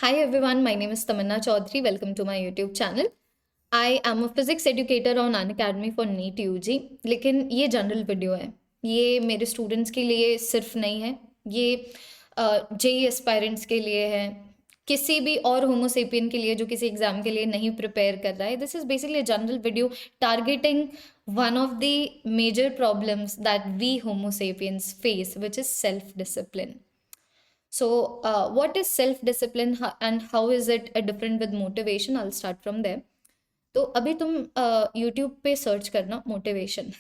Hi everyone, my name is Tamanna Chaudhary. Welcome to my YouTube channel. I am a physics educator on Unacademy for NEET UG. लेकिन ये general video है, ये मेरे students के लिए सिर्फ नहीं है, ये जेई एस्पायरेंट्स के लिए है, किसी भी और होमोसेपियन के लिए जो किसी एग्जाम के लिए नहीं प्रिपेयर कर रहा है. This is basically general video targeting one of the major problems that we homo sapiens face, which is self discipline. So, what is self discipline and how is it different with motivation? I'll start from there. तो अभी तुम YouTube पे search करना motivation.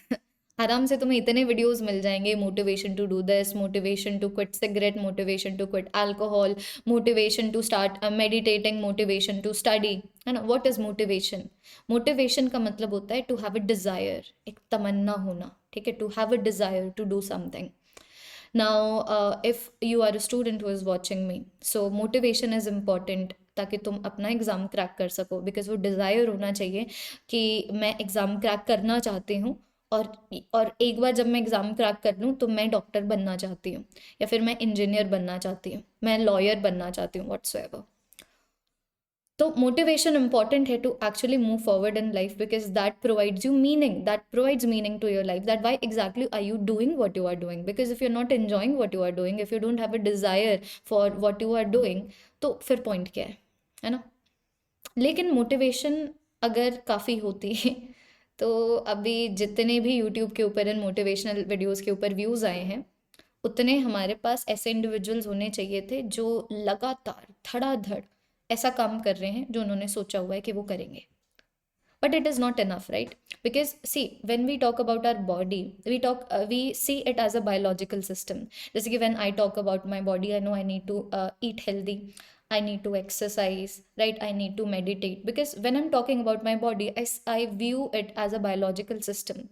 आराम से तुम्हें इतने videos मिल जाएंगे. Motivation to do this, motivation to quit cigarette, motivation to quit alcohol, motivation to start meditating, motivation to study, है ना. What is motivation? मोटिवेशन का मतलब होता है टू हैव अ डिज़ायर, एक तमन्ना होना. ठीक है, to have a desire to do something. Now, if you are a student who is watching me, so motivation is important ताकि तुम अपना एग्ज़ाम क्रैक कर सको. बिकॉज वो डिज़ायर होना चाहिए कि मैं एग्ज़ाम क्रैक करना चाहती हूँ, और एक बार जब मैं एग्ज़ाम क्रैक कर लूँ तो मैं डॉक्टर बनना चाहती हूँ, या फिर मैं इंजीनियर बनना चाहती हूँ, मैं लॉयर बनना चाहती हूँ, व्हाट्सएवर. तो मोटिवेशन इंपॉर्टेंट है to actually move forward in life, because that provides you meaning, that provides meaning to your life, that why exactly are you doing what you are doing. Because if you are not enjoying what you are doing, if you don't have a desire for what you are doing, तो फिर point क्या है ना. लेकिन motivation अगर काफ़ी होती है तो अभी जितने भी यूट्यूब के ऊपर इन मोटिवेशनल वीडियोज़ के ऊपर व्यूज़ आए हैं, उतने हमारे पास ऐसे इंडिविजुअल्स होने चाहिए थे जो लगातार धड़ाधड़ ऐसा काम कर रहे हैं जो उन्होंने सोचा हुआ है कि वो करेंगे. But it is not enough, right? Because see, when we talk about our body, we see it as a biological system. जैसे कि when I talk about my body, I know I need to eat healthy, I need to exercise, right? I need to meditate. Because when I'm talking about my body, I view it as a biological system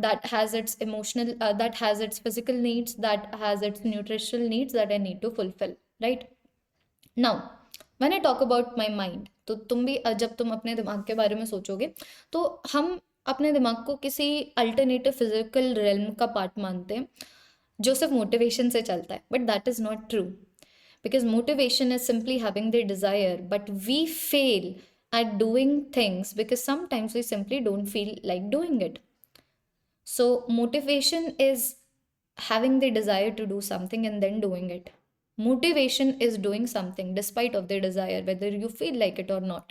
that has its emotional, that has its physical needs, that has its nutritional needs that I need to fulfill, right? Now when I talk about my mind, तो तुम भी जब तुम अपने दिमाग के बारे में सोचोगे तो हम अपने दिमाग को किसी अल्टरनेटिव फिजिकल रेल्म का पार्ट मानते हैं जो सिर्फ मोटिवेशन से चलता है. But that is not true, because motivation is simply having the desire, but we fail at doing things because sometimes we simply don't feel like doing it. So motivation is having the desire to do something and then doing it. Motivation is doing something despite of the desire, whether you feel like it or not.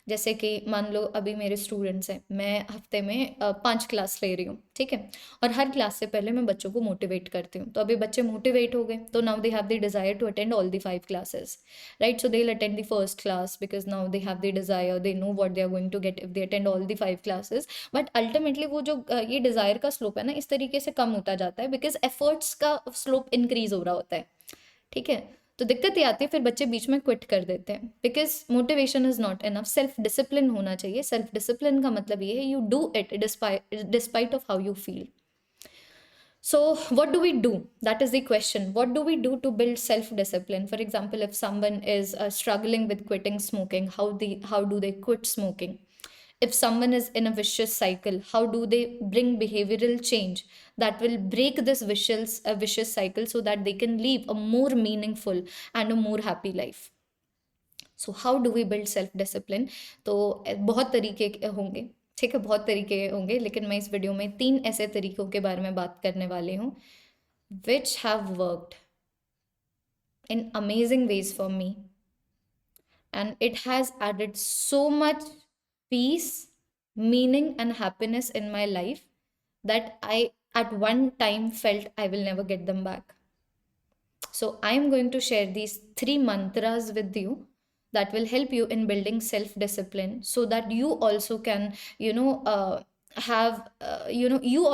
जैसे कि मान लो अभी मेरे students हैं, मैं हफ्ते में 5 class ले रही हूँ, ठीक है. और हर क्लास से पहले मैं बच्चों को मोटिवेट करती हूँ. तो अभी बच्चे मोटिवेट हो गए, तो now they have the desire to attend all the 5 classes, right. So they will attend the first class because now they have the desire, they know what they are going to get if they attend all the 5 classes. But ultimately वो जो ये desire का slope है ना, इस तरीके से कम होता जाता है बिकॉज एफर्ट्स का स्लोप इंक्रीज हो रहा होता है, ठीक है. तो दिक्कत ये आती है, फिर बच्चे बीच में क्विट कर देते हैं because motivation is not enough. Self discipline होना चाहिए. सेल्फ डिसिप्लिन का मतलब ये है you do it despite of how you feel. So what do we do? That is the question. What do we do to build self discipline? For example, if someone is struggling with quitting smoking, how do they quit smoking? If someone is in a vicious cycle, how do they bring behavioral change that will break this vicious cycle so that they can live a more meaningful and a more happy life? So how do we build self discipline? तो बहुत तरीके होंगे, ठीक है, बहुत तरीके होंगे, लेकिन मैं इस वीडियो में 3 ऐसे तरीकों के बारे में बात करने वाली हूँ which have worked in amazing ways for me, and it has added so much peace, meaning, and happiness in my life that I at one time felt I will never get them back. So I am going to share these 3 mantras with you that will help you in building self discipline so that you also can, you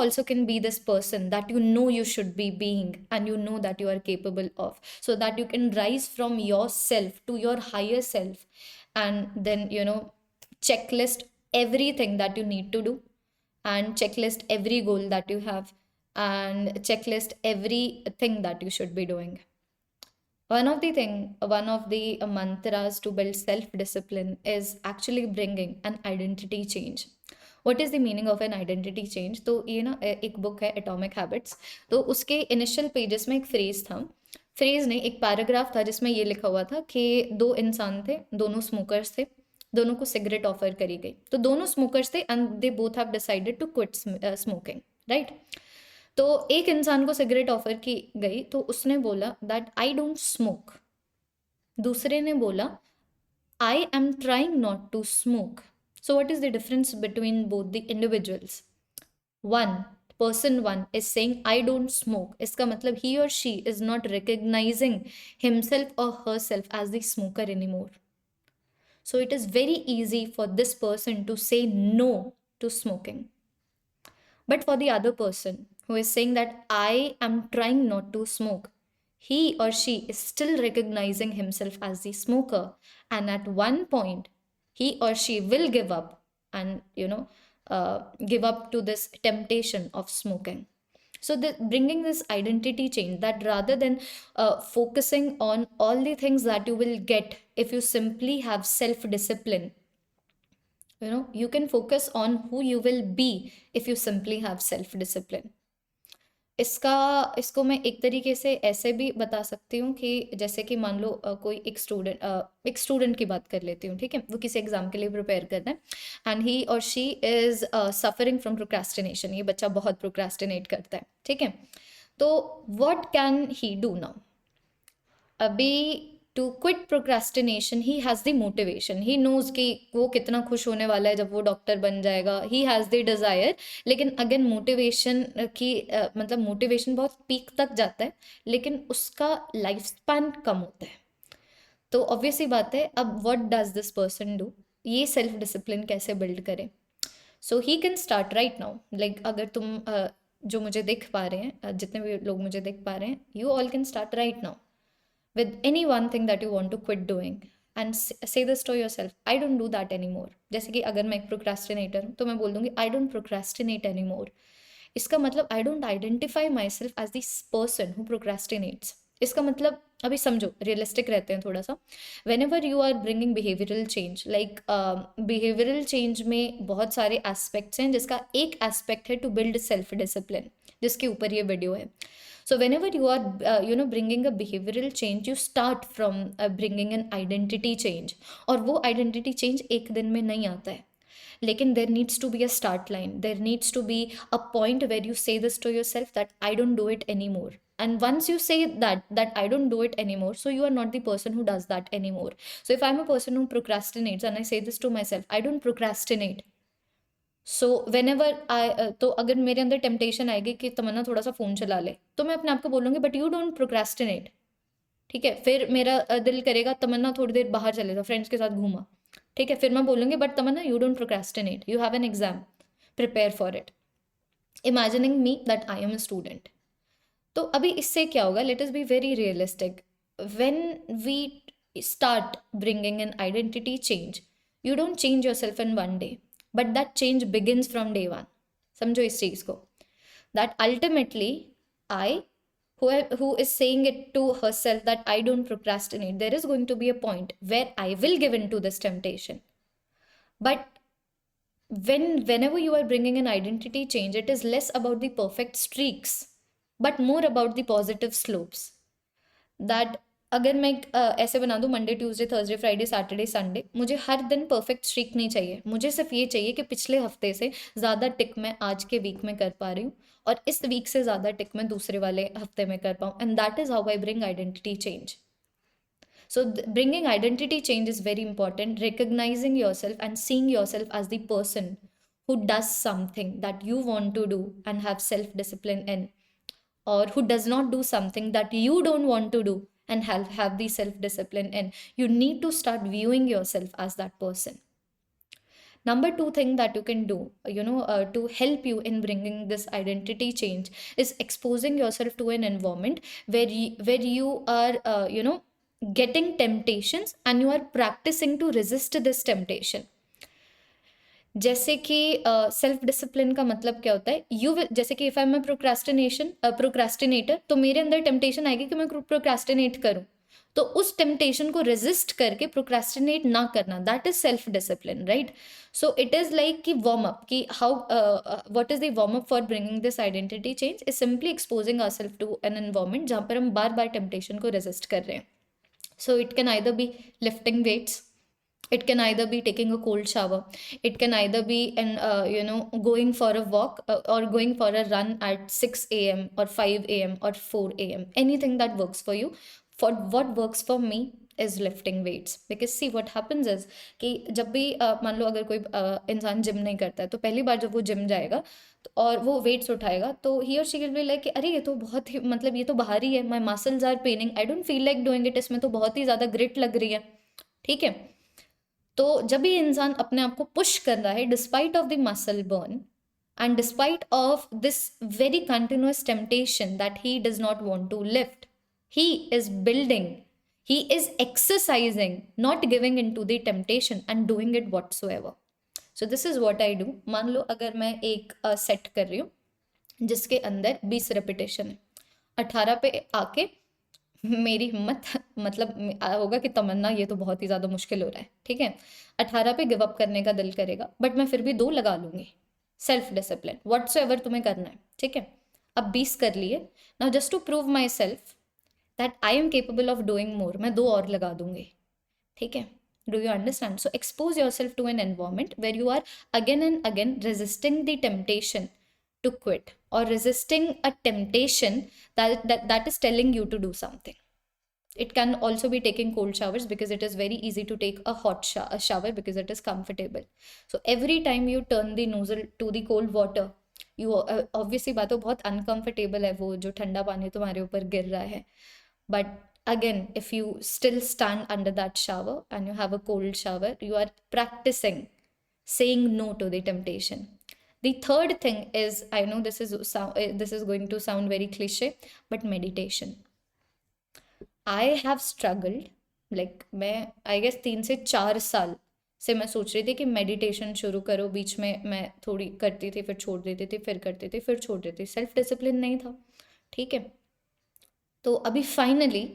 also can be this person that you know you should be being and you know that you are capable of, so that you can rise from yourself to your higher self, and then checklist everything that you need to do, and checklist every goal that you have, and checklist everything that you should be doing. One of the mantras to build self-discipline is actually bringing an identity change. What is the meaning of an identity change? तो ये ना एक book है atomic habits, तो उसके initial pages में एक phrase था, फ्रेज नहीं, एक पैराग्राफ था जिसमें ये लिखा हुआ था कि दो इंसान थे, दोनों स्मोकर्स थे, दोनों को सिगरेट ऑफर करी गई, तो दोनों स्मोकर्स थे and they both have decided to quit smoking, right. तो एक इंसान को सिगरेट ऑफर की गई तो उसने बोला दैट आई डोंट स्मोक, दूसरे ने बोला I am trying not to smoke. So what is the difference between both the individuals? One, person one is saying I don't smoke, इसका मतलब he or she is not recognizing himself or herself as the smoker anymore. So it is very easy for this person to say no to smoking. But for the other person who is saying that I am trying not to smoke, he or she is still recognizing himself as the smoker. And at one point, he or she will give up and, give up to this temptation of smoking. So, bringing this identity change, that rather than focusing on all the things that you will get if you simply have self discipline, you can focus on who you will be if you simply have self discipline. इसको मैं एक तरीके से ऐसे भी बता सकती हूँ कि जैसे कि मान लो कोई एक स्टूडेंट की बात कर लेती हूँ, ठीक है, वो किसी एग्जाम के लिए प्रिपेयर कर रहा है एंड ही और she is suffering from procrastination, ये बच्चा बहुत प्रोक्रेस्टिनेट करता है, ठीक है। तो what can he do now? अभी to quit procrastination he has the motivation, he knows कि वो कितना खुश होने वाला है जब वो डॉक्टर बन जाएगा, ही हैज़ द डिज़ायर। लेकिन अगेन मोटिवेशन की मतलब मोटिवेशन बहुत पीक तक जाता है लेकिन उसका लाइफ स्पैन कम होता है। तो ऑब्वियस ही बात है, अब what does this person do? ये सेल्फ डिसिप्लिन कैसे बिल्ड करे? So he can start right now. Like अगर तुम जो मुझे देख पा रहे हैं, जितने भी लोग मुझे देख पा रहे हैं, you all can start right now with any one thing that you want to quit doing and say this to yourself, I don't do that anymore. जैसे कि अगर मैं एक प्रोक्रेस्टिनेटर हूँ तो मैं बोल दूंगी I don't procrastinate anymore. इसका मतलब I don't identify myself as this person who procrastinates. इसका मतलब अभी समझो, रियलिस्टिक रहते हैं थोड़ा सा। whenever you are bringing behavioral change, like behavioral change में बहुत सारे एस्पेक्ट्स हैं जिसका एक एस्पेक्ट है to build self discipline, जिसके ऊपर ये वीडियो है। So whenever you are bringing a behavioral change, you start from bringing an identity change. और वो identity change एक दिन में नहीं आता है, लेकिन there needs to be a start line. There needs to be a point where you say this to yourself that I don't do it anymore. And once you say that I don't do it anymore, so you are not the person who does that anymore. So if I'm a person who procrastinates and I say this to myself, I don't procrastinate. So whenever I तो अगर मेरे अंदर temptation आएगी कि तमन्ना थोड़ा सा phone चला ले, तो मैं अपने आप को बोलूँगी बट यू डोंट प्रोक्रेस्टिनेट, ठीक है। फिर मेरा दिल करेगा तमन्ना थोड़ी देर बाहर चले जाओ, फ्रेंड्स के साथ घूमा, ठीक है। फिर मैं बोलूँगी but Tamanna you don't procrastinate, you have an exam, prepare for it, imagining me that I am a student. तो अभी इससे क्या होगा? Let us be very realistic. When we start bringing an identity change, you don't change your self in one day, but that change begins from day one. समझो इस चीज को, that ultimately I who is saying it to herself that I don't procrastinate, there is going to be a point where I will give in to this temptation. But whenever you are bringing an identity change, it is less about the perfect streaks but more about the positive slopes. That अगर मैं ऐसे बना दूँ Monday Tuesday Thursday Friday Saturday Sunday, मुझे हर दिन perfect streak नहीं चाहिए, मुझे सिर्फ ये चाहिए कि पिछले हफ्ते से ज़्यादा टिक मैं आज के वीक में कर पा रही हूँ और इस वीक से ज़्यादा टिक मैं दूसरे वाले हफ्ते में कर पाऊँ, and that is how I bring identity change. So bringing identity change is very important, recognizing yourself and seeing yourself as the person who does something that you want to do and have self-discipline in, or who does not do something that you don't want to do and have the self-discipline in. You need to start viewing yourself as that person. Number two thing that you can do, to help you in bringing this identity change is exposing yourself to an environment where you are, getting temptations and you are practicing to resist this temptation. जैसे कि self discipline का मतलब क्या होता है? जैसे कि if I am procrastinator, तो मेरे अंदर टेम्पटेशन आएगी कि मैं प्रोक्रेस्टिनेट करूं, तो उस टेम्पटेशन को रेजिस्ट करके प्रोक्रेस्टिनेट ना करना, that is self discipline, right? So it is like कि वार्म अप, कि how what is the warm up for bringing this identity change is simply exposing ourselves to an environment जहाँ पर हम बार बार temptation को resist कर रहे हैं. So it can either be lifting weights, it can either be taking a cold shower, it can either be going for a walk or going for a run at 6 a.m. or 5 a.m. or 4 a.m. anything that works for you. For what works for me is lifting weights, because see what happens is कि जब भी मान लो अगर कोई इंसान gym नहीं करता है, तो पहली बार जब वो जिम जाएगा और वो वेट्स उठाएगा, तो ही और शी विल बी लाइक कि अरे ये तो बहुत ही, मतलब ये तो भारी है, my muscles are paining, I don't feel like doing it, इसमें तो बहुत ही ज़्यादा ग्रिट लग रही है. ठीक है, तो जब भी इंसान अपने आप को पुश कर रहा है despite of the muscle burn and despite of this very continuous temptation that he does not want to lift, he is building, he is exercising, not giving into the temptation and doing it whatsoever. So this is what I do. मान लो अगर मैं एक set कर रही हूँ जिसके अंदर 20 repetition है, 18 पे आके मेरी हिम्मत मतलब होगा कि तमन्ना ये तो बहुत ही ज़्यादा मुश्किल हो रहा है, ठीक है, 18 पे गिव अप करने का दिल करेगा, बट मैं फिर भी 2 लगा लूँगी. सेल्फ डिसिप्लिन व्हाटसोएवर तुम्हें करना है, ठीक है. अब 20 कर लिए, now just to prove myself that I am capable of doing more, मैं 2 और लगा दूंगी. ठीक है, do you understand? So expose yourself to an environment where you are again and again resisting the temptation to quit or resisting a temptation that is telling you to do something. It can also be taking cold showers, because it is very easy to take a hot shower because it is comfortable. So every time you turn the nozzle to the cold water, you obviously बात है बहुत uncomfortable है वो जो ठंडा पानी तुम्हारे ऊपर गिर रहा है, but again if you still stand under that shower and you have a cold shower, you are practicing saying no to the temptation. The third thing is, I know this is going to sound very cliche, but meditation. I have struggled, like मैं I guess 3 से 4 साल से मैं सोच रही थी कि meditation शुरू करो. बीच में मैं थोड़ी करती थी, फिर छोड़ देती थी, फिर करती थी, फिर छोड़ देती थी. सेल्फ डिसिप्लिन नहीं था, ठीक है. तो अभी finally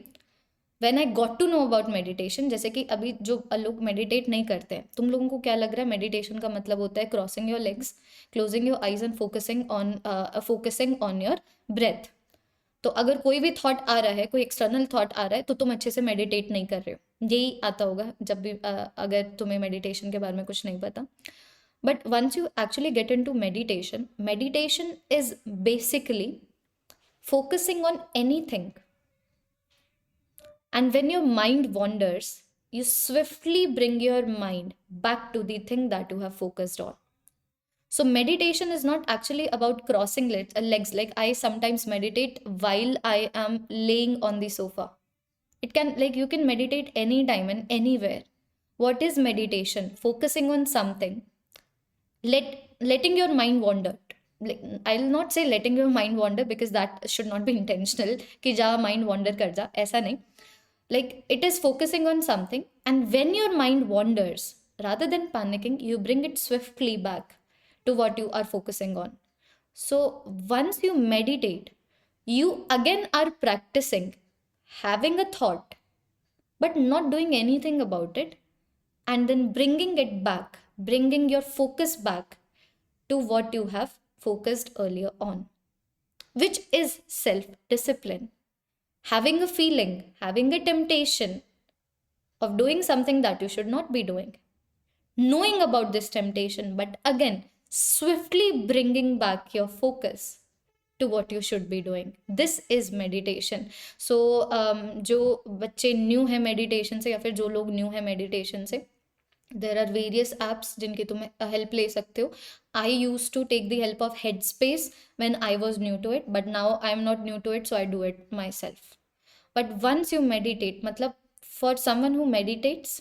when I got to know about meditation, जैसे कि अभी जो लोग मेडिटेट नहीं करते हैं, तुम लोगों को क्या लग रहा है मेडिटेशन का मतलब होता है crossing your legs, closing your eyes and focusing on your breath. तो अगर कोई भी थॉट आ रहा है, कोई एक्सटर्नल थॉट आ रहा है, तो तुम अच्छे से मेडिटेट नहीं कर रहे हो. यही आता होगा जब भी अगर तुम्हें मेडिटेशन के बारे में कुछ नहीं पता. But once you actually get into meditation, meditation is basically focusing on anything. And when your mind wanders, you swiftly bring your mind back to the thing that you have focused on. So meditation is not actually about crossing legs. Like I sometimes meditate while I am laying on the sofa. It can, like, you can meditate anytime and anywhere. What is meditation? Focusing on something. Letting your mind wander. Like, I'll not say letting your mind wander because that should not be intentional. कि जा mind wander कर जा, ऐसा नहीं. Like, it is focusing on something, and when your mind wanders, rather than panicking, you bring it swiftly back to what you are focusing on. So once you meditate, you again are practicing having a thought but not doing anything about it, and then bringing it back, bringing your focus back to what you have focused earlier on, which is self-discipline. Having a feeling, having a temptation of doing something that you should not be doing, knowing about this temptation, but again, swiftly bringing back your focus to what you should be doing. This is meditation. So, जो बच्चे new है meditation से, या फिर जो लोग new है meditation से, there are various apps जिनकी तुम हेल्प ले सकते हो. I used to take the help of Headspace when I was new to it, but now I am not new to it, so I do it myself. But once you meditate, मतलब for someone who meditates,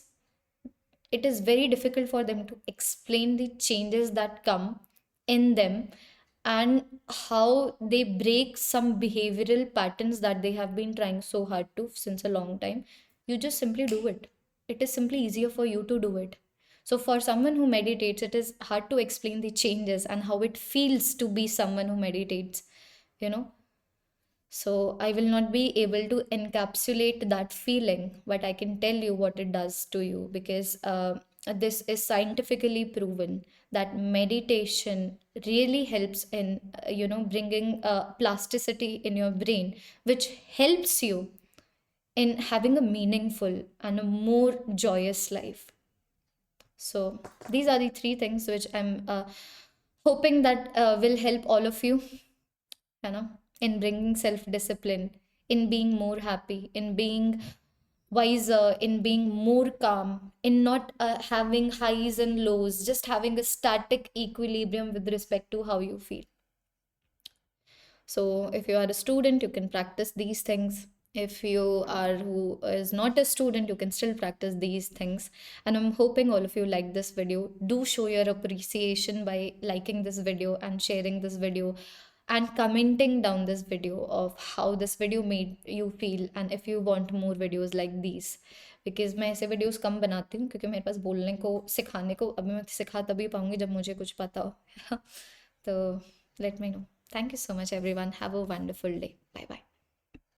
it is very difficult for them to explain the changes that come in them and how they break some behavioral patterns that they have been trying so hard to since a long time. You just simply do it. It is simply easier for you to do it. So for someone who meditates, it is hard to explain the changes and how it feels to be someone who meditates, you know. So I will not be able to encapsulate that feeling, but I can tell you what it does to you, because this is scientifically proven that meditation really helps in bringing plasticity in your brain, which helps you in having a meaningful and a more joyous life. So these are the three things which I'm hoping that will help all of you, in bringing self discipline, in being more happy, in being wiser, in being more calm, in not having highs and lows, just having a static equilibrium with respect to how you feel. So if you are a student, you can practice these things. If you are who is not a student, you can still practice these things. And I'm hoping all of you like this video. Do show your appreciation by liking this video and sharing this video and commenting down this video of how this video made you feel, and if you want more videos like these. Because मैं ऐसे videos कम बनाती हूँ क्योंकि मेरे पास बोलने को सिखाने को अभी मैं सिखा तभी पाऊँगी जब मुझे कुछ पता हो तो let me know. Thank you so much, everyone. Have a wonderful day. Bye bye.